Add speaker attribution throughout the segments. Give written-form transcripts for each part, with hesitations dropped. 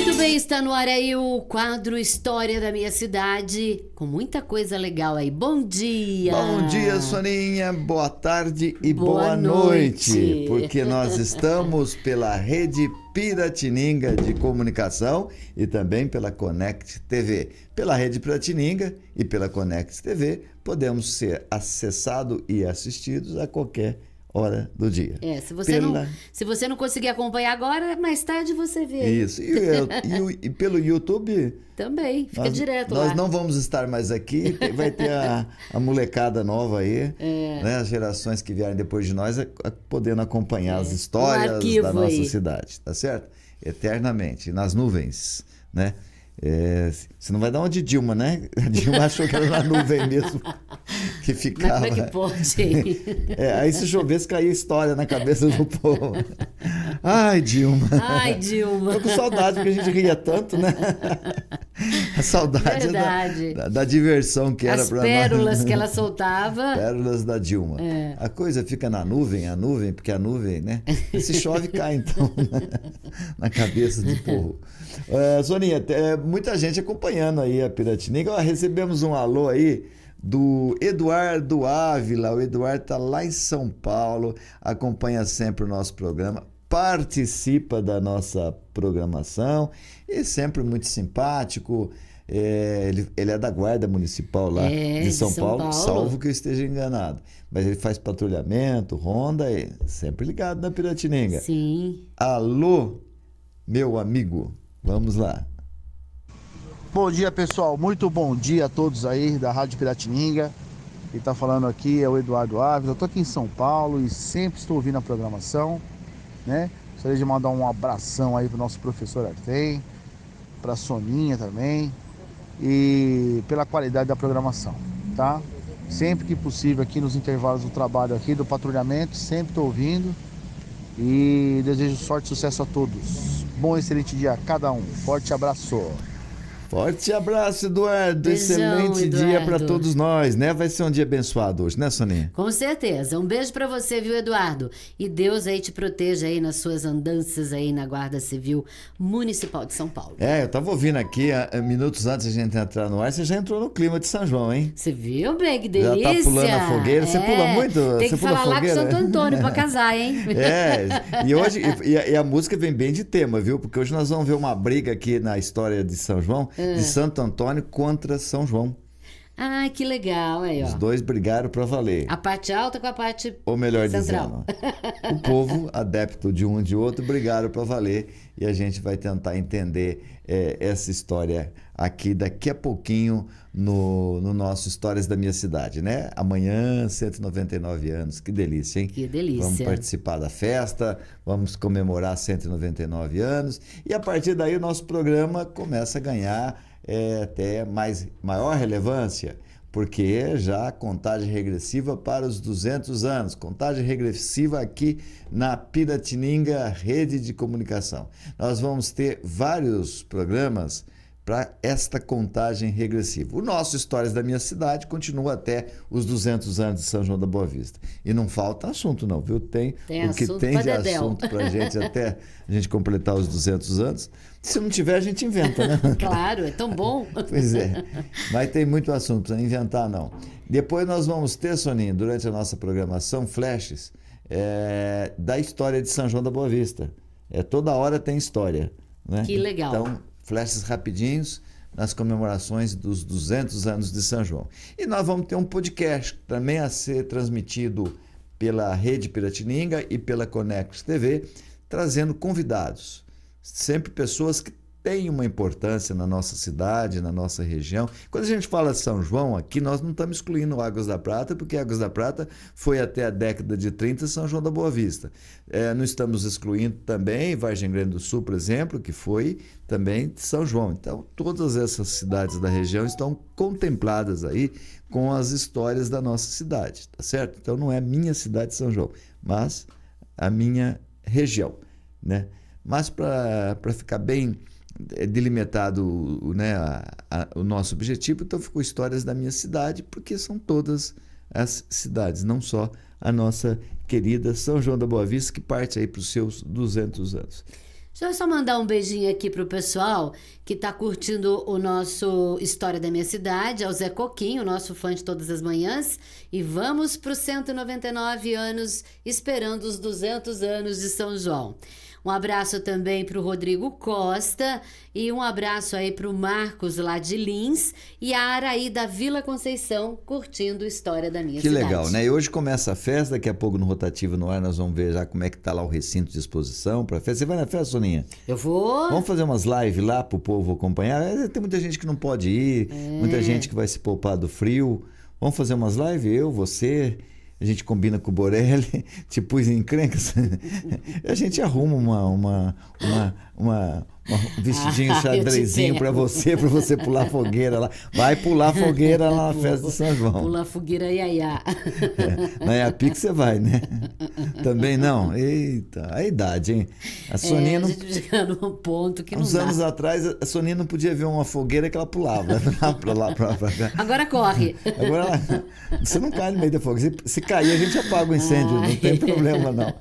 Speaker 1: Muito bem, está no ar aí o quadro História da Minha Cidade, com muita coisa legal aí. Bom dia!
Speaker 2: Bom dia, Soninha, boa tarde e
Speaker 1: Boa
Speaker 2: boa noite,
Speaker 1: noite.
Speaker 2: porque nós estamos pela Rede Piratininga de Comunicação e também pela Connect TV. Pela Rede Piratininga e pela Connect TV, podemos ser acessados e assistidos a qualquer hora do dia.
Speaker 1: Se você não conseguir acompanhar agora, mais tarde você vê.
Speaker 2: Isso. E pelo YouTube
Speaker 1: também, fica direto lá.
Speaker 2: Nós não vamos estar mais aqui, vai ter a molecada nova aí, né, as gerações que vierem depois de nós, podendo acompanhar as histórias da nossa cidade, tá certo? Eternamente, nas nuvens, né? Você não vai dar uma de Dilma, né? A Dilma achou que era na nuvem mesmo que ficava.
Speaker 1: Mas como é que pode?
Speaker 2: Aí se chovesse, caía história na cabeça do povo. Ai, Dilma.
Speaker 1: Ai, Dilma.
Speaker 2: Tô com saudade, porque a gente ria tanto, né? A saudade da diversão que era para nós.
Speaker 1: As pérolas que ela soltava.
Speaker 2: Pérolas da Dilma. A coisa fica na nuvem, porque a nuvem, né? Se chove, cai então na cabeça do povo. Soninha, muita gente acompanhando aí a Piratininga. Recebemos um alô aí do Eduardo Ávila. O Eduardo está lá em São Paulo, acompanha sempre o nosso programa, participa da nossa programação e sempre muito simpático. Ele é da Guarda Municipal lá de São Paulo, salvo que eu esteja enganado. Mas ele faz patrulhamento, ronda, sempre ligado na Piratininga.
Speaker 1: Sim.
Speaker 2: Alô, meu amigo, vamos lá.
Speaker 3: Bom dia, pessoal. Muito bom dia a todos aí da Rádio Piratininga. Quem está falando aqui é o Eduardo Ávila. Eu estou aqui em São Paulo e sempre estou ouvindo a programação, né? Gostaria de mandar um abração aí para o nosso professor Artem, para a Soninha também, e pela qualidade da programação, tá? Sempre que possível aqui nos intervalos do trabalho aqui, do patrulhamento, sempre estou ouvindo e desejo sorte e sucesso a todos. Bom e excelente dia a cada um. Forte abraço.
Speaker 2: Forte abraço, Eduardo.
Speaker 1: Beijão,
Speaker 2: excelente
Speaker 1: Eduardo.
Speaker 2: Dia para todos nós, né? Vai ser um dia abençoado hoje, né, Soninha?
Speaker 1: Com certeza. Um beijo para você, viu, Eduardo? E Deus aí te proteja aí nas suas andanças aí na Guarda Civil Municipal de São Paulo.
Speaker 2: Eu tava ouvindo aqui, minutos antes de a gente entrar no ar, você já entrou no clima de São João, hein?
Speaker 1: Você viu, bem? Que delícia.
Speaker 2: Já tá pulando a fogueira. Você pula muito?
Speaker 1: Tem que
Speaker 2: você pula
Speaker 1: falar lá com o
Speaker 2: fogueira?
Speaker 1: Santo Antônio para casar, hein?
Speaker 2: E hoje e a música vem bem de tema, viu? Porque hoje nós vamos ver uma briga aqui na história de São João, de Santo Antônio contra São João.
Speaker 1: Ai, que legal, aí, ó.
Speaker 2: Os dois brigaram para valer.
Speaker 1: A parte alta com a parte
Speaker 2: Ou melhor
Speaker 1: central.
Speaker 2: dizendo, o povo, adepto de um e de outro, brigaram para valer. E a gente vai tentar entender essa história aqui daqui a pouquinho no nosso Histórias da Minha Cidade, né? Amanhã, 199 anos. Que delícia, hein?
Speaker 1: Que delícia.
Speaker 2: Vamos participar da festa, vamos comemorar 199 anos. E a partir daí o nosso programa começa a ganhar até maior relevância, porque já a contagem regressiva para os 200 anos, contagem regressiva aqui na Piratininga Rede de Comunicação. Nós vamos ter vários programas para esta contagem regressiva. O nosso Histórias da Minha Cidade continua até os 200 anos de São João da Boa Vista. E não falta assunto não, viu? Tem o que tem de assunto para a gente até a gente completar os 200 anos. Se não tiver, a gente inventa, né?
Speaker 1: Claro, é tão bom.
Speaker 2: Pois é, mas tem muito assunto, não precisa inventar não. Depois nós vamos ter, Soninha, durante a nossa programação, flashes da história de São João da Boa Vista. Toda hora tem história, né?
Speaker 1: Que legal.
Speaker 2: Então, flashes rapidinhos nas comemorações dos 200 anos de São João. E nós vamos ter um podcast também a ser transmitido pela Rede Piratininga e pela Connect TV, trazendo convidados, sempre pessoas que têm uma importância na nossa cidade, na nossa região. Quando a gente fala de São João aqui, nós não estamos excluindo Águas da Prata, porque Águas da Prata foi até a década de 30 São João da Boa Vista. Não estamos excluindo também Vargem Grande do Sul, por exemplo, que foi também de São João. Então, todas essas cidades da região estão contempladas aí com as histórias da nossa cidade, tá certo? Então, não é minha cidade São João, mas a minha região, né? Mas para ficar bem delimitado, né, o nosso objetivo, então ficou Histórias da Minha Cidade, porque são todas as cidades, não só a nossa querida São João da Boa Vista, que parte aí para os seus 200 anos.
Speaker 1: Deixa eu só mandar um beijinho aqui pro pessoal que tá curtindo o nosso História da Minha Cidade, ao Zé Coquinho, nosso fã de todas as manhãs. E vamos pro 199 anos, esperando os 200 anos de São João. Um abraço também para o Rodrigo Costa e um abraço aí para o Marcos lá de Lins e a Araí da Vila Conceição curtindo a História da Minha Cidade.
Speaker 2: Que legal, né? E hoje começa a festa, daqui a pouco no Rotativo no Ar nós vamos ver já como é que tá lá o recinto de exposição para festa. Você vai na festa, Soninha?
Speaker 1: Eu vou.
Speaker 2: Vamos fazer umas lives lá pro povo acompanhar? Tem muita gente que não pode ir, muita gente que vai se poupar do frio. Vamos fazer umas lives? Eu, você... A gente combina com o Borelli, te pus em encrencas. A gente arruma um vestidinho xadrezinho para você pular fogueira lá. Vai pular fogueira lá na festa de São João.
Speaker 1: Pular fogueira iaiá.
Speaker 2: Na Iapic você vai, né? Também não? Eita, a idade, hein? A Soninha não...
Speaker 1: A gente chega num ponto que não
Speaker 2: Uns
Speaker 1: dá.
Speaker 2: anos atrás, a Soninha não podia ver uma fogueira que ela pulava. Pra lá, pra cá.
Speaker 1: Agora corre.
Speaker 2: Agora, você não cai no meio da fogueira. Se cair, a gente apaga o incêndio. Não tem problema, não.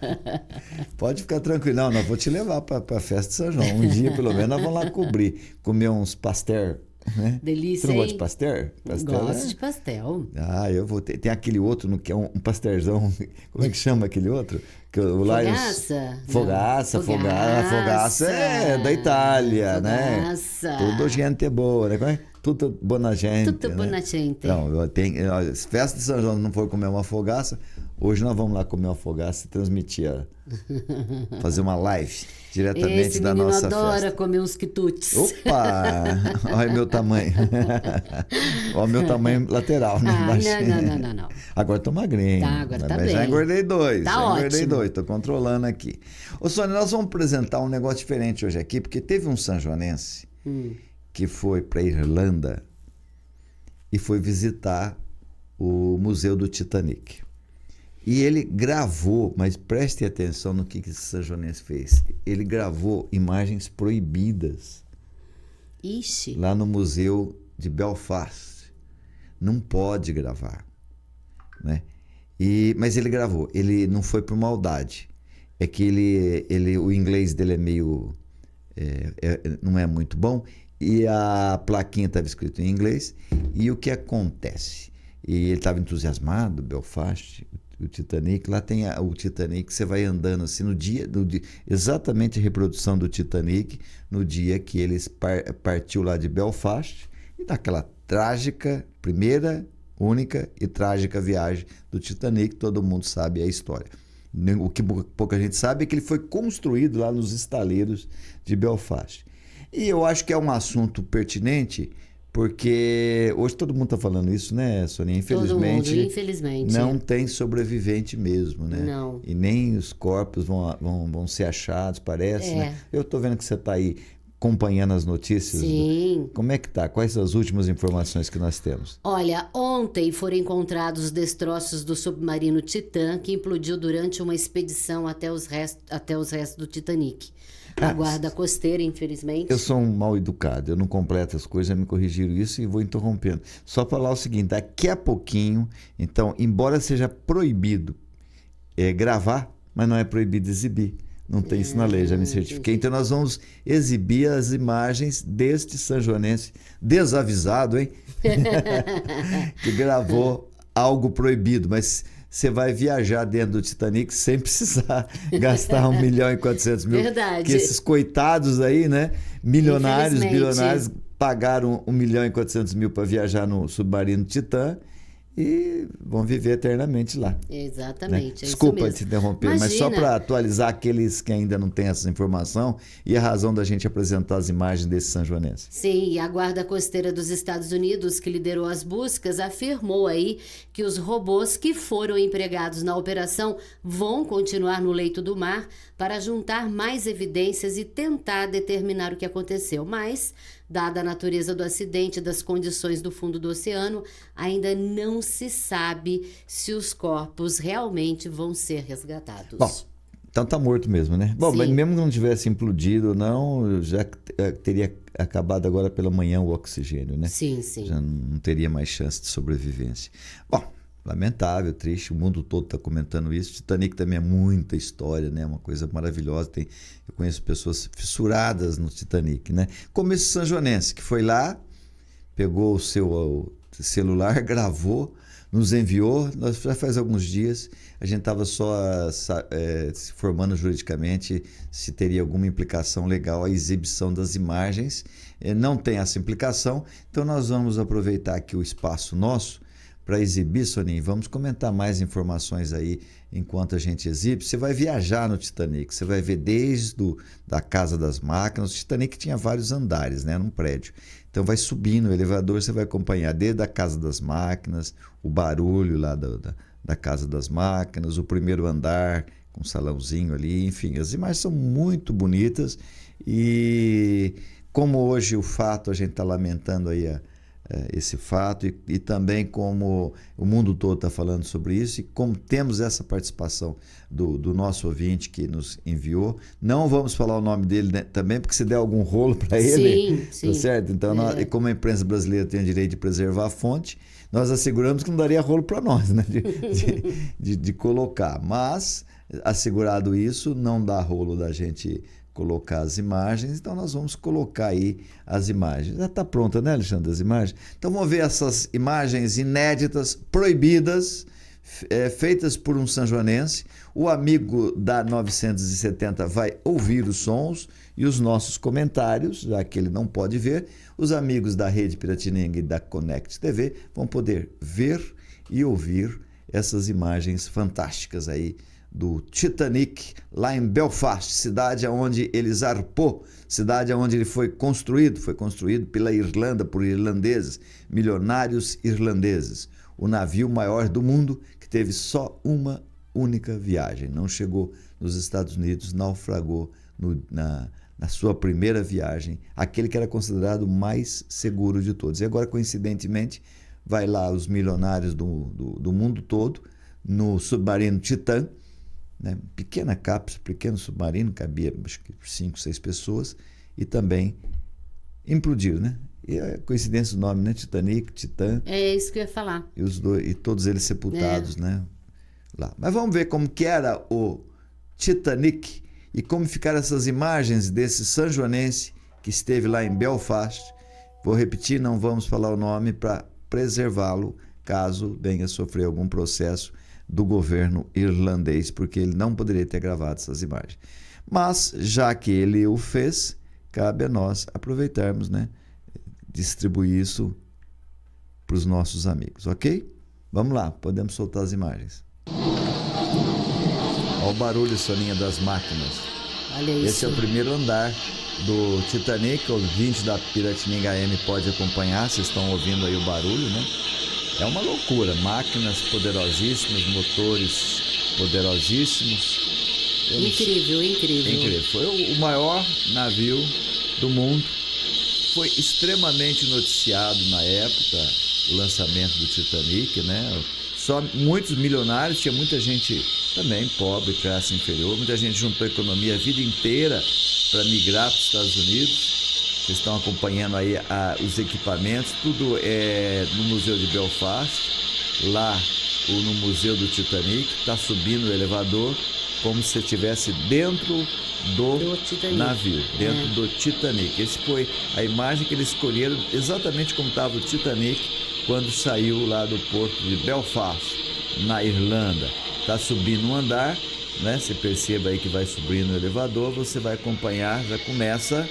Speaker 2: Pode ficar tranquilo. Não, vou te levar pra festa de São João. Um dia, pelo menos, nós vamos lá cobrir. Comer uns pastel, né?
Speaker 1: Delícia,
Speaker 2: Você não gosta
Speaker 1: hein?
Speaker 2: de pastel?
Speaker 1: Gosto de pastel.
Speaker 2: Ah, eu vou ter. Tem aquele outro, que é um pastelzão. Como é que chama aquele outro? Que o
Speaker 1: Fogaça?
Speaker 2: Fogaça. Fogaça é da Itália,
Speaker 1: Fogaça.
Speaker 2: né? Tudo gente boa, né? Como é? Tudo buona gente.
Speaker 1: Tudo
Speaker 2: né?
Speaker 1: buona gente.
Speaker 2: Não, festa de São João não foi comer uma fogaça. Hoje nós vamos lá comer uma fogaça e transmitir, fazer uma live diretamente
Speaker 1: Esse
Speaker 2: da
Speaker 1: menino
Speaker 2: nossa
Speaker 1: adora
Speaker 2: festa.
Speaker 1: comer uns quitutes.
Speaker 2: Opa! Olha meu tamanho. Olha o meu tamanho lateral, né?
Speaker 1: Não.
Speaker 2: Agora tô magrinho.
Speaker 1: Tá, agora tá
Speaker 2: mas
Speaker 1: bem.
Speaker 2: Já engordei 2.
Speaker 1: Tá
Speaker 2: já engordei
Speaker 1: ótimo.
Speaker 2: 2, tô controlando aqui. Ô, Sônia, nós vamos apresentar um negócio diferente hoje aqui, porque teve um sanjoanense que foi para Irlanda e foi visitar o Museu do Titanic. E ele gravou, mas preste atenção no que esse sanjoanense fez. Ele gravou imagens proibidas
Speaker 1: Ixi.
Speaker 2: lá no Museu de Belfast. Não pode gravar, né? Mas ele gravou. Ele não foi por maldade. É que o inglês dele é meio... não é muito bom. E a plaquinha estava escrita em inglês. E o que acontece? E ele estava entusiasmado, Belfast, o Titanic. Lá tem o Titanic, você vai andando assim no dia, exatamente a reprodução do Titanic, no dia que eles partiu lá de Belfast, e naquela trágica, primeira, única e trágica viagem do Titanic, todo mundo sabe a história. O que pouca gente sabe é que ele foi construído lá nos estaleiros de Belfast. E eu acho que é um assunto pertinente, porque hoje todo mundo está falando isso, né, Sonia? Infelizmente,
Speaker 1: Todo mundo, infelizmente.
Speaker 2: não tem sobrevivente mesmo, né?
Speaker 1: Não.
Speaker 2: E nem os corpos vão ser achados, parece, né? Eu estou vendo que você está aí acompanhando as notícias.
Speaker 1: Sim.
Speaker 2: Como é que tá? Quais são as últimas informações que nós temos?
Speaker 1: Olha, ontem foram encontrados os destroços do submarino Titã, que implodiu durante uma expedição até os restos do Titanic. A guarda costeira, infelizmente...
Speaker 2: Eu sou um mal educado, eu não completo as coisas, me corrigiram isso e vou interrompendo. Só falar o seguinte, daqui a pouquinho, então, embora seja proibido gravar, mas não é proibido exibir. Não tem isso na lei, já me certifiquei. Então nós vamos exibir as imagens deste sanjoanense desavisado, hein? Que gravou algo proibido, mas... Você vai viajar dentro do Titanic sem precisar gastar 1.400.000.
Speaker 1: Verdade.
Speaker 2: Que esses coitados aí, né? Milionários, bilionários, pagaram 1.400.000 para viajar no submarino Titã e vão viver eternamente lá.
Speaker 1: Exatamente.
Speaker 2: Né? Desculpa te interromper,
Speaker 1: Imagina.
Speaker 2: mas só para atualizar aqueles que ainda não têm essa informação e a razão da gente apresentar as imagens desse sanjoanense.
Speaker 1: Sim, e a Guarda Costeira dos Estados Unidos, que liderou as buscas, afirmou aí que os robôs que foram empregados na operação vão continuar no leito do mar para juntar mais evidências e tentar determinar o que aconteceu. Mas, dada a natureza do acidente e das condições do fundo do oceano, ainda não se sabe se os corpos realmente vão ser resgatados.
Speaker 2: Bom, então tá morto mesmo, né? Bom,
Speaker 1: Sim.
Speaker 2: mas mesmo que não tivesse implodido, não, já teria acabado agora pela manhã o oxigênio, né?
Speaker 1: Sim, sim.
Speaker 2: Já não teria mais chance de sobrevivência. Bom, lamentável, triste, o mundo todo está comentando isso. Titanic também é muita história, né? Uma coisa maravilhosa. Eu conheço pessoas fissuradas no Titanic, né? Como esse sanjonense que foi lá, pegou o seu celular, gravou, nos enviou. Nós já faz alguns dias, a gente estava só se formando juridicamente se teria alguma implicação legal a exibição das imagens. Não tem essa implicação, então nós vamos aproveitar aqui o espaço nosso para exibir, Soninho. Vamos comentar mais informações aí enquanto a gente exibe. Você vai viajar no Titanic, você vai ver desde da Casa das Máquinas. O Titanic tinha vários andares, né, num prédio. Então vai subindo o elevador, você vai acompanhar desde a Casa das Máquinas, o barulho lá da Casa das Máquinas, o primeiro andar com um salãozinho ali, enfim, as imagens são muito bonitas. E como hoje o fato, a gente está lamentando aí esse fato, e também como o mundo todo está falando sobre isso, e como temos essa participação do nosso ouvinte que nos enviou. Não vamos falar o nome dele, né, também, porque se der algum rolo para ele,
Speaker 1: sim.
Speaker 2: Tá certo? Então, como a imprensa brasileira tem o direito de preservar a fonte, nós asseguramos que não daria rolo para nós, né, de colocar. Mas, assegurado isso, não dá rolo da gente colocar as imagens, então nós vamos colocar aí as imagens. Já está pronta, né, Alexandre, as imagens? Então vamos ver essas imagens inéditas, proibidas, feitas por um sanjonense. O amigo da 970 vai ouvir os sons e os nossos comentários, já que ele não pode ver. Os amigos da Rede Piratininga e da Connect TV vão poder ver e ouvir essas imagens fantásticas aí do Titanic, lá em Belfast, cidade onde ele zarpou, cidade onde ele foi construído pela Irlanda, por irlandeses, milionários irlandeses. O navio maior do mundo, que teve só uma única viagem, não chegou nos Estados Unidos, naufragou na sua primeira viagem, aquele que era considerado o mais seguro de todos. E agora, coincidentemente, vai lá os milionários do mundo todo, no submarino Titã, né? Pequena cápsula, pequeno submarino, cabia acho que 5, 6 pessoas, e também implodiu, né? E a coincidência do nome, né? Titanic, Titã.
Speaker 1: É isso que eu ia falar.
Speaker 2: E todos eles sepultados, né? Lá. Mas vamos ver como que era o Titanic e como ficaram essas imagens desse sanjonense que esteve lá em Belfast. Vou repetir, não vamos falar o nome para preservá-lo caso venha sofrer algum processo do governo irlandês, porque ele não poderia ter gravado essas imagens. Mas, já que ele o fez, cabe a nós aproveitarmos, né? Distribuir isso para os nossos amigos, ok? Vamos lá, podemos soltar as imagens. Olha o barulho, Soninha, das máquinas.
Speaker 1: Olha isso.
Speaker 2: Esse é o primeiro andar do Titanic. O ouvinte da Piratininga AM pode acompanhar, vocês estão ouvindo aí o barulho, né? É uma loucura, máquinas poderosíssimas, motores poderosíssimos. Incrível. Foi o maior navio do mundo. Foi extremamente noticiado na época, o lançamento do Titanic, né? Só muitos milionários, tinha muita gente também pobre, classe inferior, muita gente juntou a economia a vida inteira para migrar para os Estados Unidos. Vocês estão acompanhando aí os equipamentos, tudo no Museu de Belfast, lá no Museu do Titanic, está subindo o elevador como se estivesse dentro do navio, dentro do Titanic. Essa foi a imagem que eles escolheram, exatamente como estava o Titanic quando saiu lá do porto de Belfast, na Irlanda. Está subindo um andar, né? Você perceba aí que vai subindo no elevador, você vai acompanhar, já começa...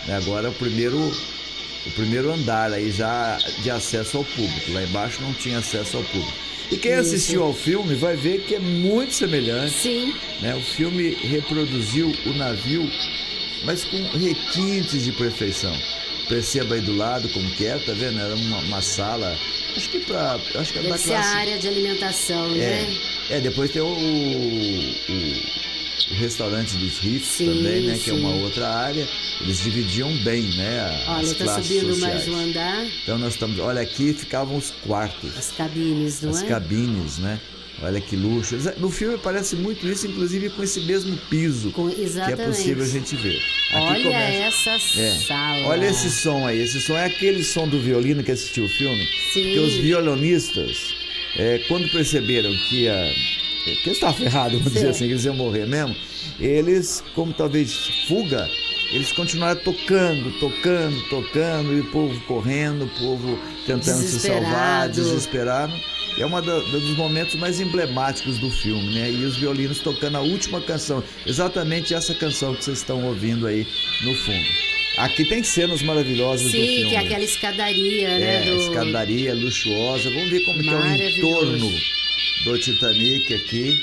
Speaker 2: Agora o primeiro andar aí já de acesso ao público. Lá embaixo não tinha acesso ao público. E quem assistiu ao filme vai ver que é muito semelhante.
Speaker 1: Sim.
Speaker 2: Né? O filme reproduziu o navio, mas com requintes de perfeição. Perceba aí do lado como que é, tá vendo? Era uma sala, acho que é da classe...
Speaker 1: ser a área de alimentação, né?
Speaker 2: Depois tem o restaurante dos ricos também, né? Que é uma outra área. Eles dividiam bem, né?
Speaker 1: Olha, está subindo mais um andar.
Speaker 2: Então nós estamos... Olha, aqui ficavam os quartos.
Speaker 1: As cabines, não é?
Speaker 2: As cabines, né? Olha que luxo. No filme parece muito isso, inclusive com esse mesmo piso.
Speaker 1: Exatamente.
Speaker 2: Que é possível a gente ver. Aqui
Speaker 1: olha essa sala.
Speaker 2: Olha esse som aí. Esse som é aquele som do violino que assistiu o filme.
Speaker 1: Sim.
Speaker 2: Que os violonistas quando perceberam que eles estavam ferrados, vamos dizer assim, que eles iam morrer mesmo, eles, como talvez fuga, eles continuaram tocando, e o povo correndo, o povo tentando se salvar, desesperado. É um dos momentos mais emblemáticos do filme, né? E os violinos tocando a última canção, exatamente essa canção que vocês estão ouvindo aí no fundo. Aqui tem cenas maravilosas do filme.
Speaker 1: Sim, que é aquela escadaria, né?
Speaker 2: Escadaria luxuosa. Vamos ver como que é o entorno do Titanic aqui.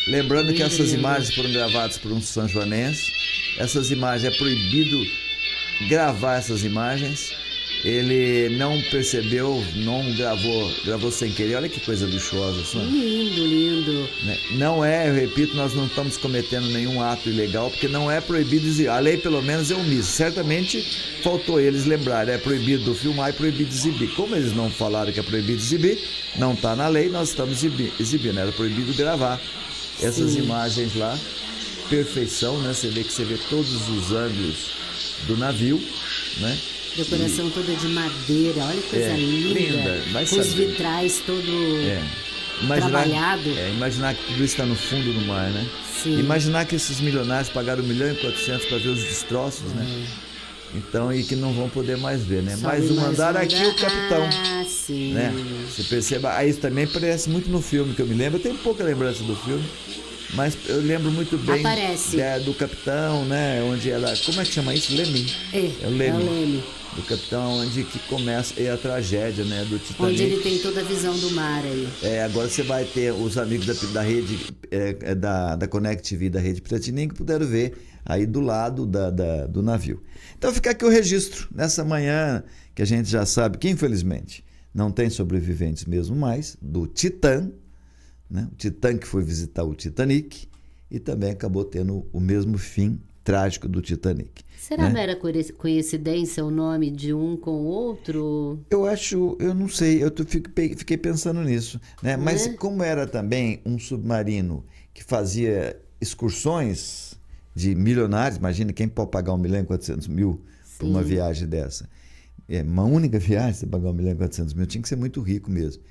Speaker 2: Lembrando que essas imagens foram gravadas por um sanjoanense. Essas imagens, é proibido gravar essas imagens. Ele não percebeu, não gravou sem querer. Olha que coisa luxuosa.
Speaker 1: Lindo.
Speaker 2: Não eu repito, nós não estamos cometendo nenhum ato ilegal, porque não é proibido exibir. A lei, pelo menos, é omissa. Certamente faltou eles lembrarem, é proibido filmar e proibido exibir. Como eles não falaram que é proibido exibir, não está na lei, nós estamos exibindo. Era proibido gravar essas imagens lá. Perfeição, né? Você vê todos os ângulos do navio, né?
Speaker 1: Decoração toda de madeira, olha que coisa linda. Com os vitrais todo trabalhado.
Speaker 2: Imaginar que tudo isso está no fundo do mar, né?
Speaker 1: Sim.
Speaker 2: Imaginar que esses milionários pagaram 1.400.000 para ver os destroços, né? Então, e que não vão poder mais ver, né? Mais um andar aqui, o capitão.
Speaker 1: Sim.
Speaker 2: Né? Você perceba, aí isso também parece muito no filme, que eu me lembro. Eu tenho pouca lembrança do filme, mas eu lembro muito bem do capitão, né? Onde ela. Como é que chama isso? Leme.
Speaker 1: É o Leme.
Speaker 2: Do capitão, onde que começa a tragédia, né? Do Titanic.
Speaker 1: Onde ele tem toda a visão do mar aí.
Speaker 2: Agora você vai ter os amigos da rede, da Connect TV, da rede Piratininga, que puderam ver aí do lado do navio. Então fica aqui o registro, nessa manhã, que a gente já sabe que, infelizmente, não tem sobreviventes mesmo mais, do Titã, né? O Titã que foi visitar o Titanic e também acabou tendo o mesmo fim trágico do Titanic.
Speaker 1: Será mera coincidência o nome de um com o outro?
Speaker 2: Eu não sei, fiquei pensando nisso, né? Mas como era também um submarino que fazia excursões de milionários, imagina quem pode pagar 1.400.000 por uma viagem dessa. Uma única viagem, você pagar 1.400.000, tinha que ser muito rico mesmo.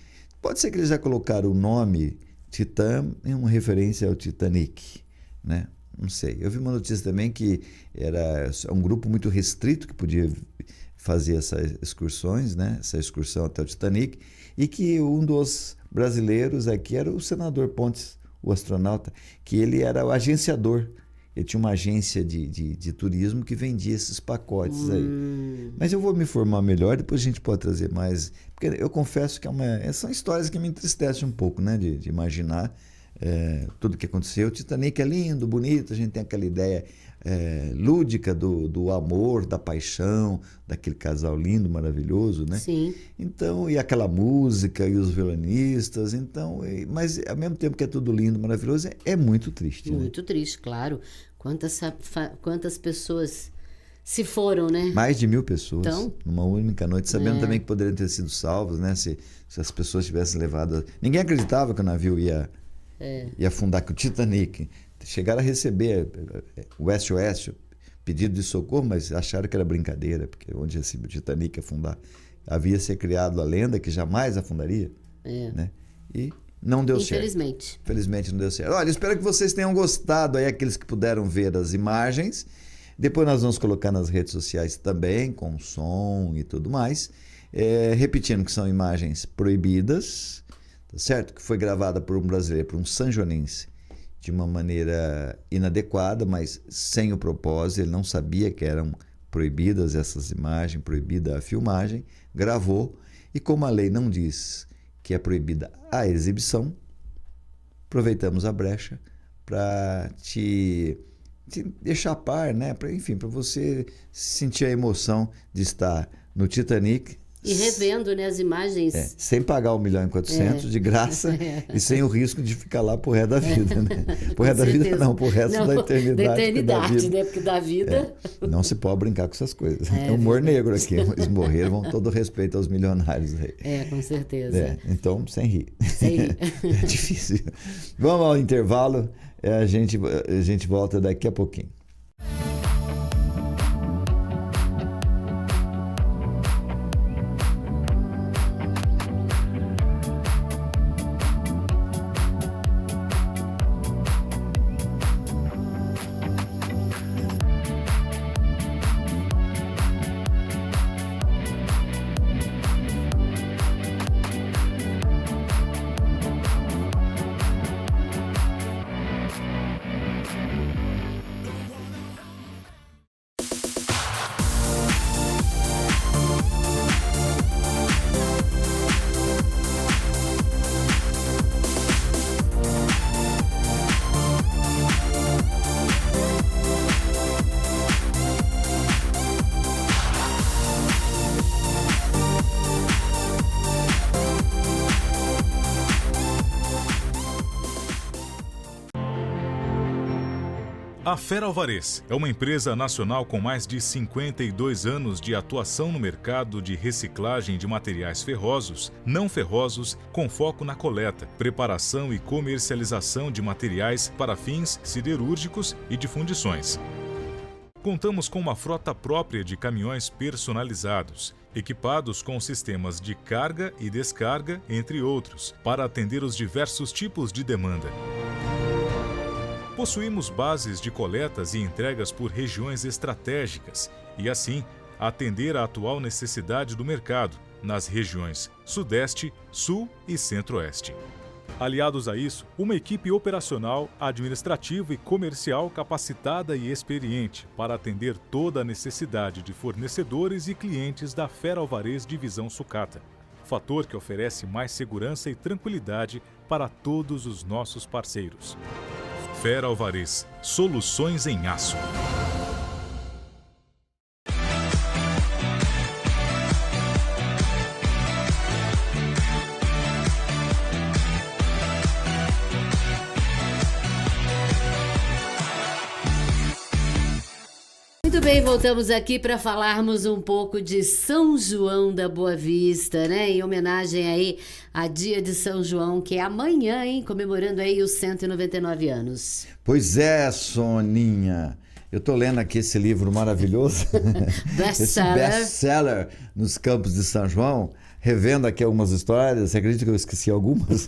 Speaker 2: Pode ser que eles já colocaram o nome Titã em uma referência ao Titanic, né? Não sei. Eu vi uma notícia também que era um grupo muito restrito que podia fazer essas excursões, né? Essa excursão até o Titanic, e que um dos brasileiros aqui era o senador Pontes, o astronauta, que ele era o agenciador. Ele tinha uma agência de turismo que vendia esses pacotes aí. Mas eu vou me informar melhor, depois a gente pode trazer mais. Porque eu confesso que são histórias que me entristecem um pouco, né? De imaginar tudo o que aconteceu. O Titanic é lindo, bonito, a gente tem aquela ideia lúdica do amor, da paixão, daquele casal lindo, maravilhoso, né?
Speaker 1: Sim.
Speaker 2: Então, e aquela música, e os violinistas, então, mas ao mesmo tempo que é tudo lindo, maravilhoso, é muito triste.
Speaker 1: Muito triste, claro. Quantas pessoas se foram, né?
Speaker 2: Mais de 1.000 pessoas,
Speaker 1: então,
Speaker 2: numa única noite, sabendo também que poderiam ter sido salvos, né? Se as pessoas tivessem levado... Ninguém acreditava que o navio ia afundar, que o Titanic... Chegaram a receber o SOS, pedido de socorro, mas acharam que era brincadeira, porque onde esse Titanic afundar, havia se criado a lenda que jamais afundaria, né? E não deu certo. Infelizmente não deu certo. Olha, espero que vocês tenham gostado aí, aqueles que puderam ver as imagens. Depois nós vamos colocar nas redes sociais também, com som e tudo mais. Repetindo que são imagens proibidas, tá certo? Que foi gravada por um brasileiro, por um sanjonense, de uma maneira inadequada, mas sem o propósito. Ele não sabia que eram proibidas essas imagens, proibida a filmagem, gravou, e como a lei não diz que é proibida a exibição, aproveitamos a brecha para te deixar a par, né? Para você sentir a emoção de estar no Titanic.
Speaker 1: E revendo, né, as imagens.
Speaker 2: Sem pagar 1.400.000 de graça e sem o risco de ficar lá pro resto da vida, né? Pro resto da vida não, pro resto da eternidade.
Speaker 1: Da eternidade, né? Porque da vida...
Speaker 2: Não se pode brincar com essas coisas. É humor negro aqui. Eles morreram, com todo respeito aos milionários aí.
Speaker 1: Com certeza.
Speaker 2: Então, sem rir.
Speaker 1: Sem rir.
Speaker 2: É difícil. Vamos ao intervalo. A gente volta daqui a pouquinho.
Speaker 4: A Feralvarez é uma empresa nacional com mais de 52 anos de atuação no mercado de reciclagem de materiais ferrosos, não ferrosos, com foco na coleta, preparação e comercialização de materiais para fins siderúrgicos e de fundições. Contamos com uma frota própria de caminhões personalizados, equipados com sistemas de carga e descarga, entre outros, para atender os diversos tipos de demanda. Possuímos bases de coletas e entregas por regiões estratégicas e, assim, atender à atual necessidade do mercado nas regiões Sudeste, Sul e Centro-Oeste. Aliados a isso, uma equipe operacional, administrativa e comercial capacitada e experiente para atender toda a necessidade de fornecedores e clientes da Feralvarez Divisão Sucata, fator que oferece mais segurança e tranquilidade para todos os nossos parceiros. Feralvarez, soluções em aço.
Speaker 1: Muito bem, voltamos aqui para falarmos um pouco de São João da Boa Vista, né? Em homenagem aí a dia de São João, que é amanhã, hein? Comemorando aí os 199 anos.
Speaker 2: Pois é, Soninha. Eu tô lendo aqui esse livro maravilhoso. Esse best-seller nos campos de São João. Revendo aqui algumas histórias. Você acredita que eu esqueci algumas?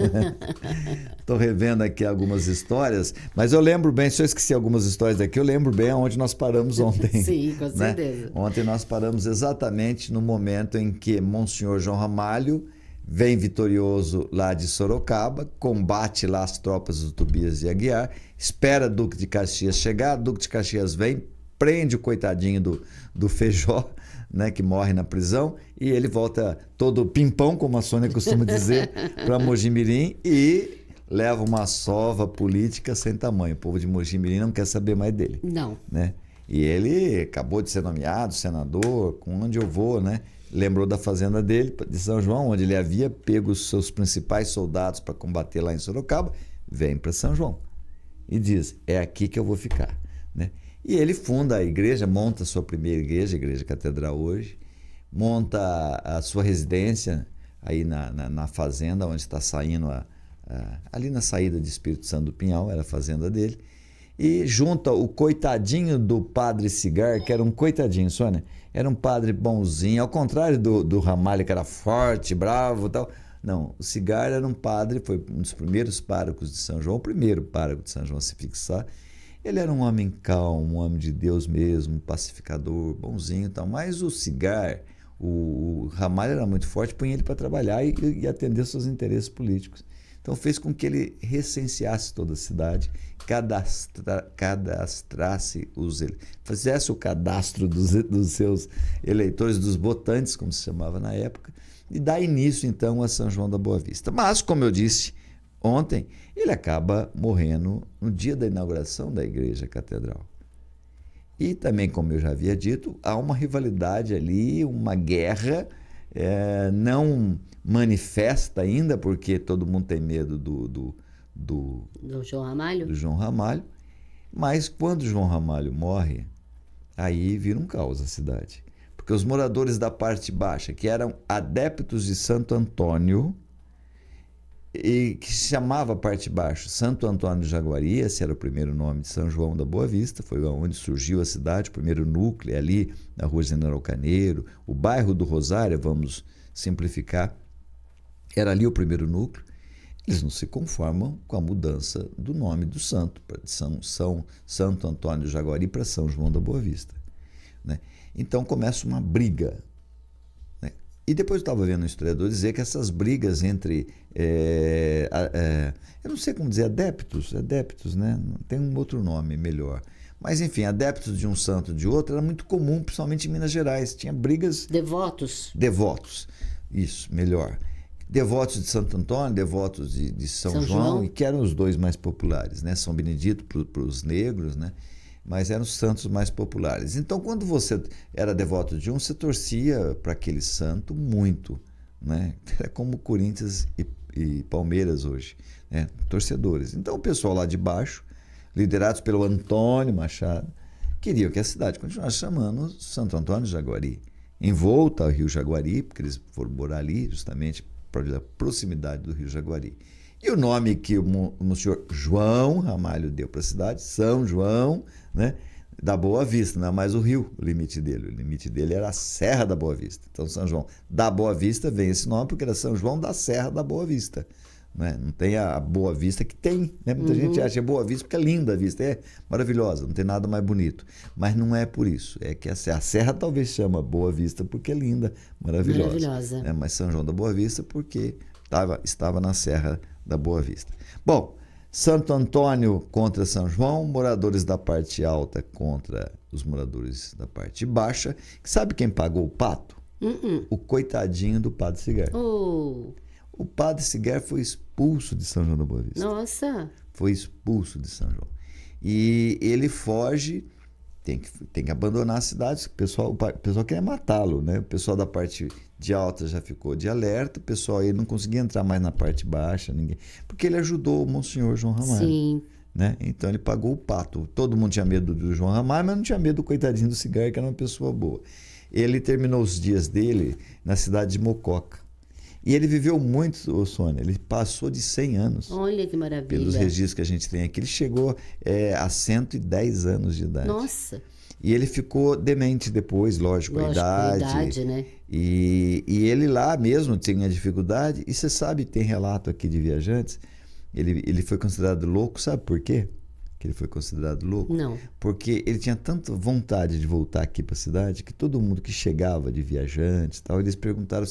Speaker 2: Estou revendo aqui algumas histórias. Mas eu lembro bem, se eu esqueci algumas histórias daqui, eu lembro bem onde nós paramos ontem.
Speaker 1: Sim, com certeza.
Speaker 2: Né? Ontem nós paramos exatamente no momento em que Monsenhor João Ramalho vem vitorioso lá de Sorocaba, combate lá as tropas do Tobias de Aguiar, espera Duque de Caxias chegar, Duque de Caxias vem, prende o coitadinho do Feijó, né, que morre na prisão, e ele volta todo pimpão, como a Sônia costuma dizer, para Mojimirim e leva uma sova política sem tamanho. O povo de Mojimirim não quer saber mais dele.
Speaker 1: Não.
Speaker 2: Né? E ele acabou de ser nomeado senador, com onde eu vou, né? Lembrou da fazenda dele, de São João, onde ele havia pego os seus principais soldados para combater lá em Sorocaba, vem para São João e diz, é aqui que eu vou ficar, né? E ele funda a igreja, monta a sua primeira igreja, a Igreja Catedral hoje, monta a sua residência aí na fazenda, onde está saindo, ali na saída de Espírito Santo do Pinhal, era a fazenda dele, e junta o coitadinho do padre Cigar, que era um coitadinho, Sônia, era um padre bonzinho, ao contrário do Ramalho, que era forte, bravo e tal. Não, o Cigar era um padre, foi um dos primeiros párocos de São João, o primeiro pároco de São João a se fixar. Ele era um homem calmo, um homem de Deus mesmo, um pacificador, bonzinho e tal. Mas o Cigar, o Ramalho era muito forte, punha ele para trabalhar e atender seus interesses políticos. Então fez com que ele recenseasse toda a cidade, cadastrasse fizesse o cadastro dos seus eleitores, dos votantes, como se chamava na época, e dá início então a São João da Boa Vista. Mas, como eu disse ontem, ele acaba morrendo no dia da inauguração da Igreja Catedral. E também, como eu já havia dito, há uma rivalidade ali, uma guerra não manifesta ainda, porque todo mundo tem medo do
Speaker 1: João Ramalho?
Speaker 2: Do João Ramalho. Mas quando João Ramalho morre, aí vira um caos a cidade. Porque os moradores da parte baixa, que eram adeptos de Santo Antônio, e que se chamava parte baixa Santo Antônio de Jaguari, esse era o primeiro nome de São João da Boa Vista, foi onde surgiu a cidade, o primeiro núcleo ali na Rua General Caneiro, o bairro do Rosário, vamos simplificar, era ali o primeiro núcleo. Eles não se conformam com a mudança do nome do santo, de Santo Antônio de Jaguari para São João da Boa Vista, né? Então começa uma briga. E depois eu estava vendo um historiador dizer que essas brigas entre, eu não sei como dizer, adeptos, né? Tem um outro nome melhor. Mas, enfim, adeptos de um santo de outro era muito comum, principalmente em Minas Gerais. Tinha brigas...
Speaker 1: Devotos.
Speaker 2: Devotos, isso, melhor. Devotos de Santo Antônio, devotos de São João, e que eram os dois mais populares, né? São Benedito para os negros, né? Mas eram os santos mais populares. Então, quando você era devoto de um, você torcia para aquele santo muito, né? É como Corinthians e Palmeiras hoje, né? Torcedores. Então, o pessoal lá de baixo liderados pelo Antônio Machado, queriam que a cidade continuasse chamando Santo Antônio de Jaguari, envolta ao Rio Jaguari, porque eles foram morar ali justamente pela proximidade do Rio Jaguari. E o nome que o senhor João Ramalho deu para a cidade, São João, né, da Boa Vista, não é mais o rio o limite dele. O limite dele era a Serra da Boa Vista. Então, São João da Boa Vista vem esse nome porque era São João da Serra da Boa Vista. Né? Não tem a Boa Vista que tem. Né? Muita gente acha Boa Vista porque é linda a vista, é maravilhosa, não tem nada mais bonito. Mas não é por isso. É que a Serra talvez chama Boa Vista porque é linda, maravilhosa. Né? Mas São João da Boa Vista porque estava na Serra da Boa Vista. Bom, Santo Antônio contra São João, moradores da parte alta contra os moradores da parte baixa. Sabe quem pagou o pato? O coitadinho do Padre Cigar.
Speaker 1: Oh.
Speaker 2: O Padre Cigar foi expulso de São João da Boa Vista.
Speaker 1: Nossa!
Speaker 2: Foi expulso de São João. E ele foge, tem que abandonar a cidade. O pessoal queria matá-lo, né? O pessoal da parte de alta já ficou de alerta, o pessoal aí não conseguia entrar mais na parte baixa, ninguém, porque ele ajudou o Monsenhor João Ramalho.
Speaker 1: Sim.
Speaker 2: Né? Então ele pagou o pato. Todo mundo tinha medo do João Ramalho, mas não tinha medo do coitadinho do Cigar, que era uma pessoa boa. Ele terminou os dias dele na cidade de Mococa. E ele viveu muito, Sônia, ele passou de 100 anos.
Speaker 1: Olha que maravilha.
Speaker 2: Pelos registros que a gente tem aqui, ele chegou a 110 anos de idade.
Speaker 1: Nossa!
Speaker 2: E ele ficou demente depois, lógico, a idade,
Speaker 1: né?
Speaker 2: E ele lá mesmo tinha dificuldade. E você sabe, tem relato aqui de viajantes, ele foi considerado louco, sabe por quê? Que ele foi considerado louco?
Speaker 1: Não.
Speaker 2: Porque ele tinha tanta vontade de voltar aqui para a cidade que todo mundo que chegava de viajantes, tal, ele perguntava,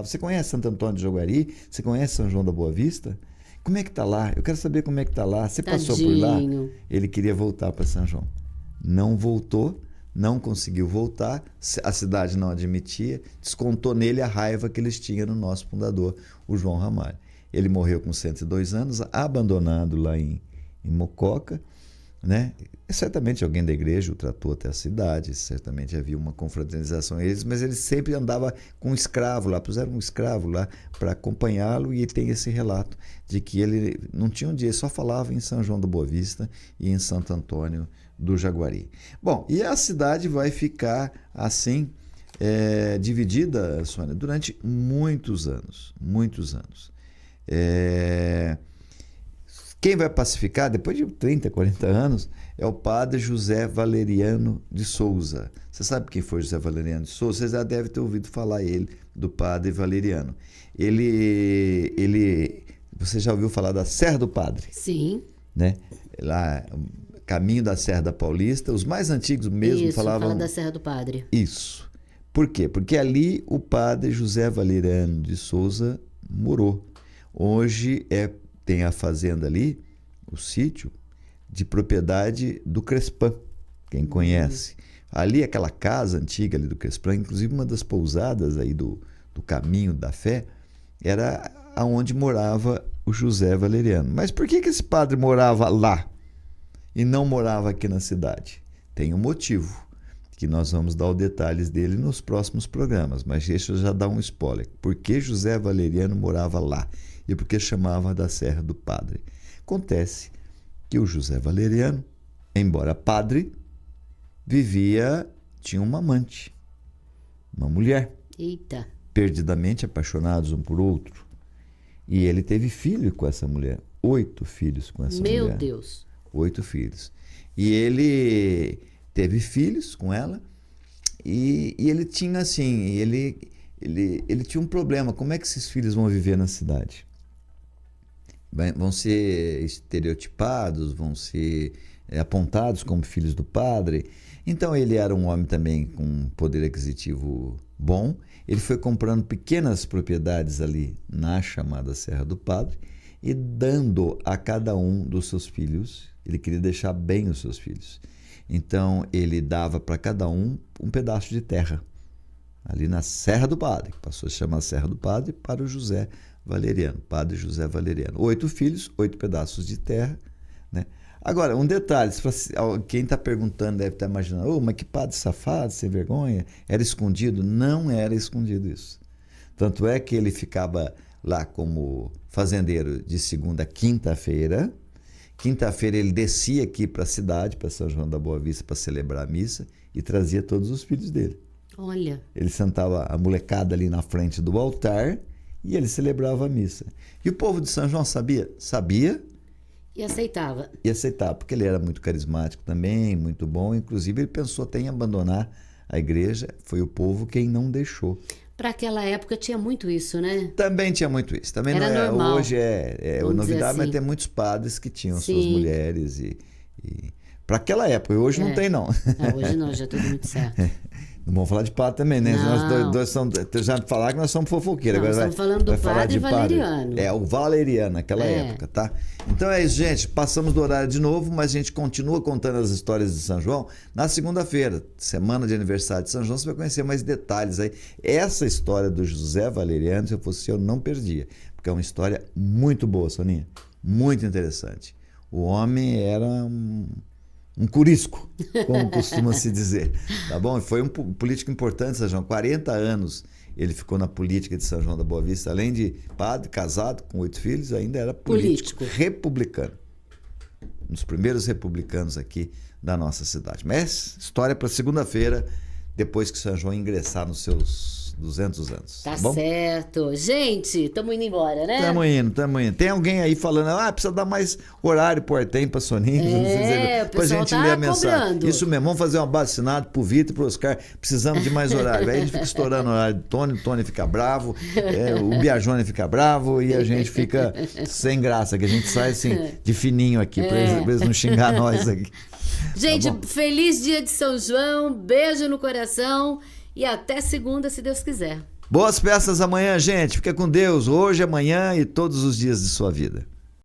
Speaker 2: você conhece Santo Antônio de Jaguari? Você conhece São João da Boa Vista? Como é que tá lá? Eu quero saber como é que tá lá. Você passou por lá? Ele queria voltar para São João. Não voltou, não conseguiu voltar, a cidade não admitia, descontou nele a raiva que eles tinham no nosso fundador, o João Ramalho. Ele morreu com 102 anos, abandonado lá em Mococa, né? E certamente alguém da igreja o tratou até a cidade, certamente havia uma confraternização a eles, mas ele sempre andava com um escravo lá, puseram um escravo lá para acompanhá-lo, e tem esse relato de que ele não tinha um dia, só falava em São João da Boa Vista e em Santo Antônio do Jaguari. Bom, e a cidade vai ficar assim, dividida, Sônia, durante muitos anos, Quem vai pacificar, depois de 30, 40 anos, é o padre José Valeriano de Souza. Você sabe quem foi José Valeriano de Souza? Você já deve ter ouvido falar do padre Valeriano. Você já ouviu falar da Serra do Padre?
Speaker 1: Sim.
Speaker 2: Né? Lá, caminho da Serra da Paulista, os mais antigos mesmo falavam...
Speaker 1: Fala da Serra do Padre.
Speaker 2: Isso. Por quê? Porque ali o padre José Valeriano de Souza morou. Hoje tem a fazenda ali, o sítio, de propriedade do Crespin, quem conhece. Ali, aquela casa antiga ali do Crespin, inclusive uma das pousadas aí do Caminho da Fé, era aonde morava o José Valeriano. Mas por que esse padre morava lá e não morava aqui na cidade? Tem um motivo, que nós vamos dar os detalhes dele nos próximos programas, mas deixa eu já dar um spoiler. Por que José Valeriano morava lá? E porque chamava da Serra do Padre. Acontece que o José Valeriano, embora padre, tinha uma amante, uma mulher.
Speaker 1: Eita.
Speaker 2: Perdidamente apaixonados um por outro. E ele teve filho com essa mulher, 8 filhos com essa mulher.
Speaker 1: Meu Deus.
Speaker 2: 8 filhos. E ele teve filhos com ela, e ele tinha assim, ele tinha um problema. Como é que esses filhos vão viver na cidade? Vão ser estereotipados, vão ser apontados como filhos do padre. Então ele era um homem também com poder aquisitivo bom. Ele foi comprando pequenas propriedades ali na chamada Serra do Padre e dando a cada um dos seus filhos. Ele queria deixar bem os seus filhos. Então ele dava para cada um pedaço de terra ali na Serra do Padre, que passou a se chamar Serra do Padre, para o José Valeriano, padre José Valeriano. 8 filhos, 8 pedaços de terra, né? Agora, um detalhe, quem está perguntando deve estar imaginando, mas que padre safado, sem vergonha, era escondido? Não era escondido isso. Tanto é que ele ficava lá como fazendeiro de segunda a quinta-feira, Quinta-feira ele descia aqui para a cidade, para São João da Boa Vista, para celebrar a missa e trazia todos os filhos dele.
Speaker 1: Olha.
Speaker 2: Ele sentava a molecada ali na frente do altar e ele celebrava a missa. E o povo de São João sabia? Sabia.
Speaker 1: E aceitava.
Speaker 2: E aceitava, porque ele era muito carismático também, muito bom. Inclusive ele pensou até em abandonar a igreja. Foi o povo quem não deixou.
Speaker 1: Para aquela época tinha muito isso, né?
Speaker 2: Também tinha muito isso. Também
Speaker 1: Era
Speaker 2: não é,
Speaker 1: normal,
Speaker 2: hoje é novidade,
Speaker 1: assim.
Speaker 2: mas tem muitos padres que tinham
Speaker 1: Sim.
Speaker 2: suas mulheres e para aquela época. Hoje não tem, não.
Speaker 1: Hoje não, já tudo muito certo.
Speaker 2: Não vamos falar de padre também, né?
Speaker 1: Não.
Speaker 2: Nós já falaram que nós somos fofoqueiros.
Speaker 1: Não,
Speaker 2: Agora
Speaker 1: estamos falando do padre Valeriano.
Speaker 2: É, o Valeriano, naquela época, tá? Então é isso, gente. Passamos do horário de novo, mas a gente continua contando as histórias de São João na segunda-feira, semana de aniversário de São João. Você vai conhecer mais detalhes aí. Essa história do José Valeriano, se eu fosse eu, não perdia. Porque é uma história muito boa, Soninha. Muito interessante. O homem era um curisco, como costuma se dizer, tá bom? Foi um político importante, São João, 40 anos ele ficou na política de São João da Boa Vista, além de padre, casado, com 8 filhos, ainda era político. Republicano. Um dos primeiros republicanos aqui da nossa cidade. Mas história para segunda-feira, depois que São João ingressar nos seus 200 anos.
Speaker 1: Tá
Speaker 2: bom?
Speaker 1: certo. Gente, estamos indo embora, né?
Speaker 2: Tamo indo. Tem alguém aí falando, precisa dar mais horário pro Artem, pra Soninha.
Speaker 1: O
Speaker 2: pra
Speaker 1: pessoal
Speaker 2: gente
Speaker 1: tá
Speaker 2: ler a mensagem.
Speaker 1: cobrando.
Speaker 2: Isso mesmo, vamos fazer um abaixo-assinado pro Vitor e pro Oscar. Precisamos de mais horário. Aí a gente fica estourando o horário do Tony, o Tony fica bravo, o Biagione fica bravo e a gente fica sem graça, que a gente sai assim, de fininho aqui, pra eles não xingar nós aqui.
Speaker 1: Gente,
Speaker 2: Tá bom?
Speaker 1: feliz dia de São João, beijo no coração e até segunda, se Deus quiser.
Speaker 2: Boas festas amanhã, gente. Fica com Deus hoje, amanhã e todos os dias de sua vida.